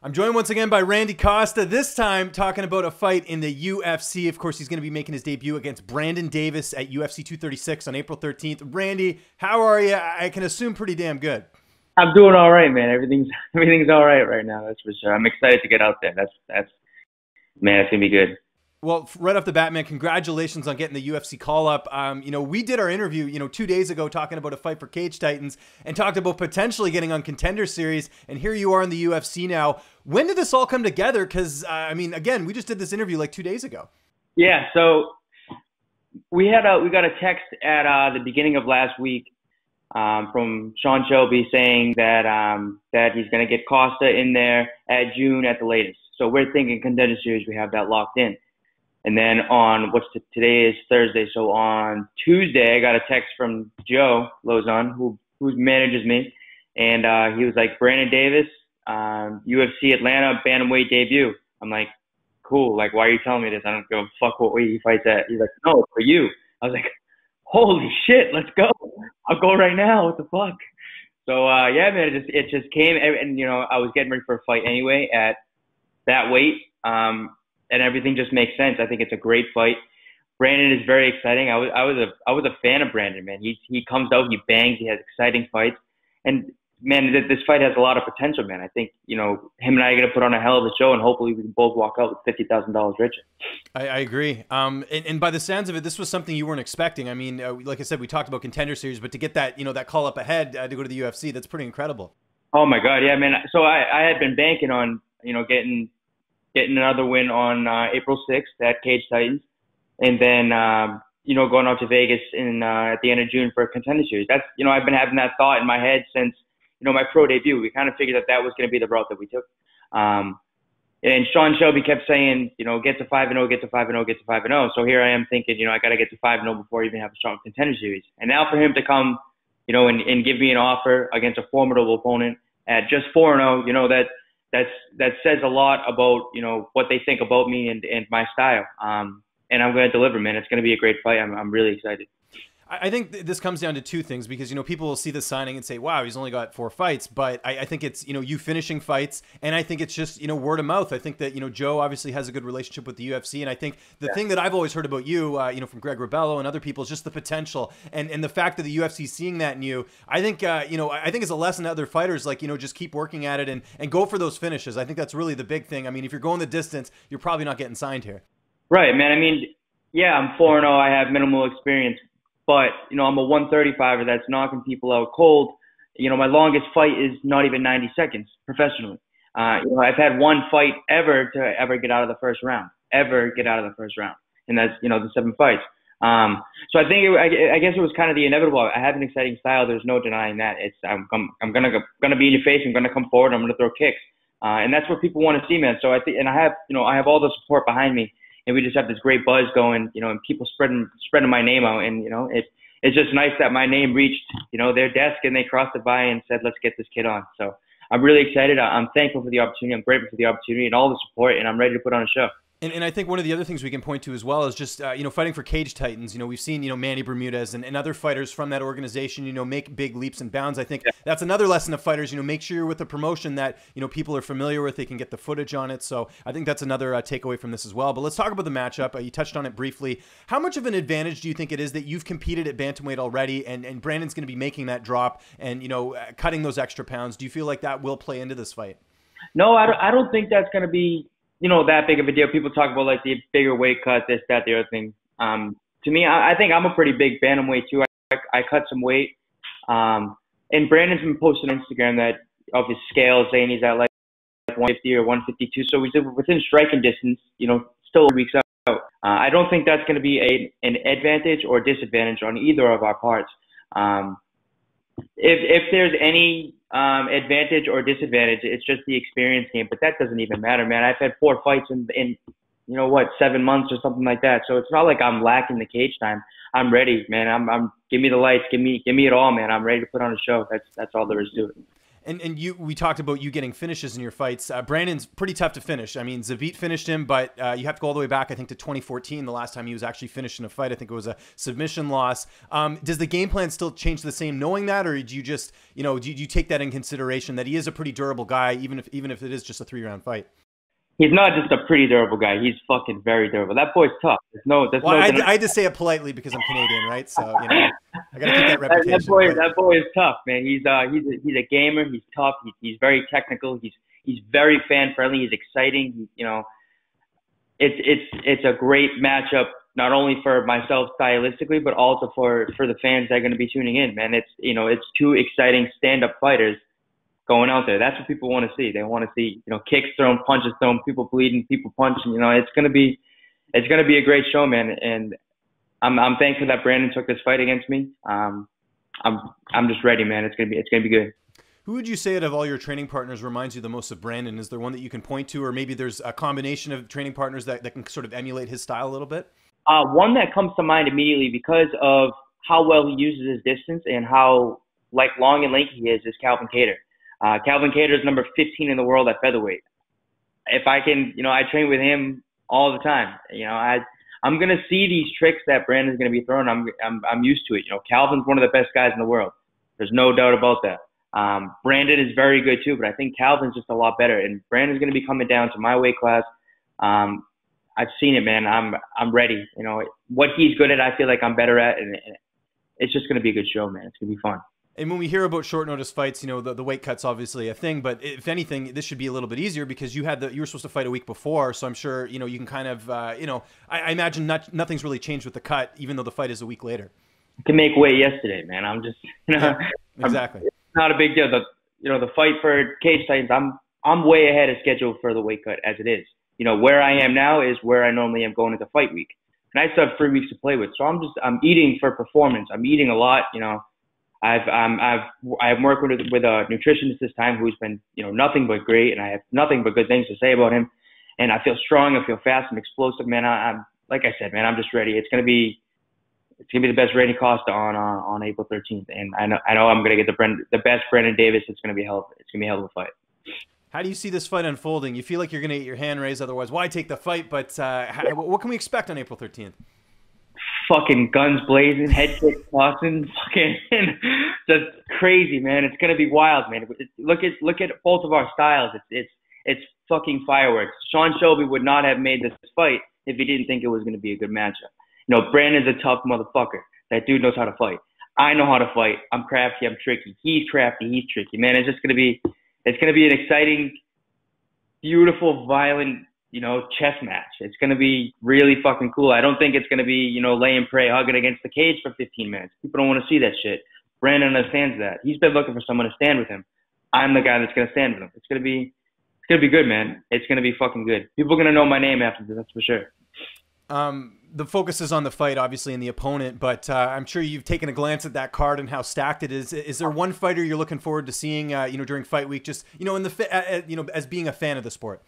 I'm joined once again by Randy Costa, this time talking about a fight in the UFC. Of course, he's going to be making his debut against Brandon Davis at UFC 236 on April 13th. Randy, how are you? I can assume pretty damn good. I'm doing all right, man. Everything's all right now. That's for sure. I'm excited to get out there. That's man, it's gonna be good. Well, right off the bat, man, congratulations on getting the UFC call-up. We did our interview, 2 days ago talking about a fight for Cage Titans and talked about potentially getting on Contender Series, and here you are in the UFC now. When did this all come together? Because, again, we just did this interview like 2 days ago. Yeah, so we got a text at the beginning of last week from Sean Shelby saying that he's going to get Costa in there at June at the latest. So we're thinking Contender Series, we have that locked in. And then on today is Thursday, so on Tuesday I got a text from Joe Lozon, who manages me, and he was like, Brandon Davis, UFC Atlanta bantamweight debut. I'm like, cool. Like, why are you telling me this? I don't give a fuck what weight he fights at. He's like, no, it's for you. I was like, holy shit, let's go. I'll go right now. What the fuck? So yeah, man, it just came, and I was getting ready for a fight anyway at that weight. And everything just makes sense. I think it's a great fight. Brandon is very exciting. I was a fan of Brandon, man. He comes out, he bangs, he has exciting fights, and man, this fight has a lot of potential, man. I think him and I are gonna put on a hell of a show, and hopefully we can both walk out with $50,000 richer. I agree. And by the sounds of it, this was something you weren't expecting. I mean, like I said, we talked about Contender Series, but to get that that call up ahead to go to the UFC, that's pretty incredible. Oh my God, yeah, man. So I had been banking on getting another win on April 6th at Cage Titans, and then going out to Vegas at the end of June for a Contender Series. That's I've been having that thought in my head since my pro debut. We kind of figured that was going to be the route that we took. And Sean Shelby kept saying, get to 5-0, get to 5-0, get to 5-0. So here I am thinking, I got to get to 5-0 before I even have a strong Contender Series. And now for him to come, and give me an offer against a formidable opponent at just 4-0, that says a lot about what they think about me and my style. And I'm going to deliver, man. It's going to be a great fight. I'm really excited. I think this comes down to two things, because people will see the signing and say, wow, he's only got 4 fights, but I think it's you finishing fights, and I think it's just word of mouth. I think that Joe obviously has a good relationship with the UFC, and I think the thing that I've always heard about you from Greg Rebello and other people is just the potential and the fact that the UFC is seeing that in you. I think I think it's a lesson to other fighters, like just keep working at it and go for those finishes. I think that's really the big thing. I mean, if you're going the distance, you're probably not getting signed here. Right, man. I mean, yeah, I'm 4-0. I have minimal experience. But, I'm a 135er that's knocking people out cold. My longest fight is not even 90 seconds professionally. I've had one fight ever to get out of the first round, And that's, the 7 fights. So I think, I guess it was kind of the inevitable. I have an exciting style. There's no denying that. I'm going to be in your face. I'm going to come forward. I'm going to throw kicks. And that's what people want to see, man. So I think, and I have all the support behind me. And we just have this great buzz going, and people spreading my name out. And, it's just nice that my name reached, their desk, and they crossed it by and said, let's get this kid on. So I'm really excited. I'm thankful for the opportunity. I'm grateful for the opportunity and all the support, and I'm ready to put on a show. And I think one of the other things we can point to as well is just, fighting for Cage Titans. We've seen, Manny Bermudez and other fighters from that organization, make big leaps and bounds. I think that's another lesson of fighters, make sure you're with a promotion that, people are familiar with. They can get the footage on it. So I think that's another takeaway from this as well. But let's talk about the matchup. You touched on it briefly. How much of an advantage do you think it is that you've competed at bantamweight already and Brandon's going to be making that drop and, cutting those extra pounds? Do you feel like that will play into this fight? No, I don't think that's going to be that big of a deal. People talk about like the bigger weight cut, this, that, the other thing. To me, I think I'm a pretty big bantamweight too. I cut some weight. And Brandon's been posting on Instagram that of his scale saying he's at like 150 or 152. So he's within striking distance, still weeks out. I don't think that's going to be an advantage or disadvantage on either of our parts. If there's any advantage or disadvantage, it's just the experience game, but that doesn't even matter, man. I've had 4 fights in 7 months or something like that. So it's not like I'm lacking the cage time. I'm ready, man. I'm give me the lights, give me it all, man. I'm ready to put on a show. That's all there is to it. And we talked about you getting finishes in your fights. Brandon's pretty tough to finish. I mean, Zabit finished him, but you have to go all the way back, I think, to 2014, the last time he was actually finished in a fight. I think it was a submission loss. Does the game plan still change the same knowing that, or do you just, do you take that in consideration that he is a pretty durable guy, even if it is just a 3-round fight? He's not just a pretty durable guy. He's fucking very durable. That boy's tough. I had to say it politely because I'm Canadian, right? So, I got to keep that reputation. That boy is tough, man. He's a gamer. He's tough. He's very technical. He's very fan friendly. He's exciting. It's a great matchup, not only for myself stylistically, but also for the fans that are going to be tuning in, man. It's two exciting stand-up fighters going out there. That's what people want to see. They want to see, kicks thrown, punches thrown, people bleeding, people punching. It's gonna be a great show, man. And I'm thankful that Brandon took this fight against me. I'm just ready, man. It's gonna be good. Who would you say out of all your training partners reminds you the most of Brandon? Is there one that you can point to, or maybe there's a combination of training partners that can sort of emulate his style a little bit? One that comes to mind immediately because of how well he uses his distance and how long and lanky he is Calvin Kattar. Calvin Kattar is number 15 in the world at featherweight. If I can, I train with him all the time. I'm gonna see these tricks that Brandon's gonna be throwing. I'm used to it. Calvin's one of the best guys in the world. There's no doubt about that. Brandon is very good too, but I think Calvin's just a lot better. And Brandon's gonna be coming down to my weight class. I've seen it, man. I'm ready. What he's good at, I feel like I'm better at, and it's just gonna be a good show, man. It's gonna be fun. And when we hear about short notice fights, the weight cut's obviously a thing, but if anything, this should be a little bit easier because you were supposed to fight a week before. So I'm sure, you can kind of, I imagine nothing's really changed with the cut, even though the fight is a week later. I can make weight yesterday, man. I'm just, yeah, exactly. It's not a big deal. The fight for Cage Titans, I'm way ahead of schedule for the weight cut as it is. Where I am now is where I normally am going into fight week. And I still have 3 weeks to play with. So I'm eating for performance. I'm eating a lot, I've worked with a nutritionist this time who's been, nothing but great, and I have nothing but good things to say about him. And I feel strong, I feel fast and explosive, man. I'm like I said, man, I'm just ready. It's gonna be the best Randy Costa on April 13th, and I know I'm gonna get the best Brandon Davis. It's gonna be a hell of a fight. How do you see this fight unfolding? You feel like you're gonna get your hand raised, otherwise why take the fight? But what can we expect on April 13th? Fucking guns blazing, head kick tossing, fucking just crazy, man. It's gonna be wild, man. Look at both of our styles. It's fucking fireworks. Sean Shelby would not have made this fight if he didn't think it was gonna be a good matchup. Brandon's a tough motherfucker. That dude knows how to fight. I know how to fight. I'm crafty. I'm tricky. He's crafty. He's tricky, man. It's gonna be an exciting, beautiful, violent, chess match. It's going to be really fucking cool. I don't think it's going to be, lay and pray, hugging against the cage for 15 minutes. People don't want to see that shit. Brandon understands that. He's been looking for someone to stand with him. I'm the guy that's going to stand with him. It's going to be good, man. It's going to be fucking good. People are going to know my name after this, that's for sure. The focus is on the fight, obviously, and the opponent, but I'm sure you've taken a glance at that card and how stacked it is. Is there one fighter you're looking forward to seeing, during fight week, just, as being a fan of the sport?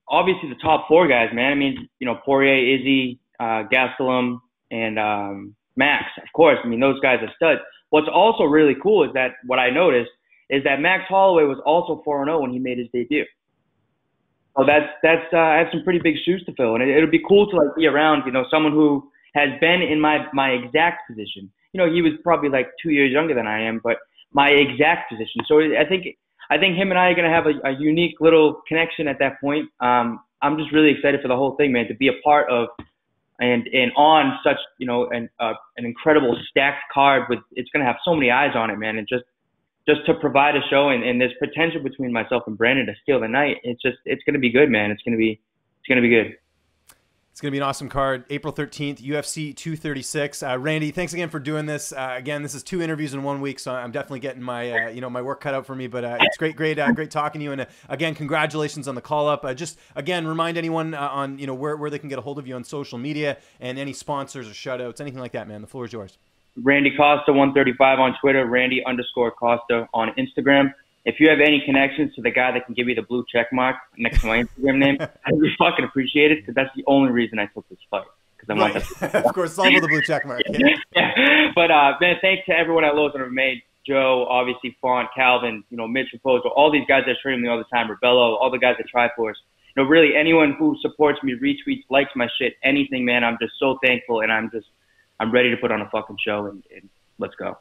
Obviously the top 4 guys, man. I mean, Poirier, Izzy, Gastelum, and Max, of course. I mean, those guys are studs. What's also really cool is that what I noticed is that Max Holloway was also 4-0 when he made his debut. So I have some pretty big shoes to fill, and it'll be cool to be around, someone who has been in my exact position. He was probably 2 years younger than I am, but my exact position. So I think him and I are going to have a unique little connection at that point. I'm just really excited for the whole thing, man, to be a part of and on such, an incredible stacked card it's going to have so many eyes on it, man. And just to provide a show and there's potential between myself and Brandon to steal the night. It's going to be good, man. It's going to be good. It's going to be an awesome card. April 13th, UFC 236. Randy, thanks again for doing this. Again, this is 2 interviews in 1 week, so I'm definitely getting my, my work cut out for me. But it's great talking to you. And again, congratulations on the call up. Just again, remind anyone on where they can get a hold of you on social media and any sponsors or shoutouts, anything like that, man. The floor is yours. Randy Costa 135 on Twitter. Randy_Costa on Instagram. If you have any connections to the guy that can give you the blue check mark next to my Instagram name, I'd be fucking appreciate it because that's the only reason I took this fight. Because I want Of course, it's all with the blue check mark. Yeah. But man, thanks to everyone at Lowe's that have made Joe, obviously Font, Calvin, you know, Mitch Raposo, all these guys that train me all the time, Rebello, all the guys at Triforce. You know, really anyone who supports me, retweets, likes my shit, anything, man, I'm just so thankful, and I'm ready to put on a fucking show, and let's go.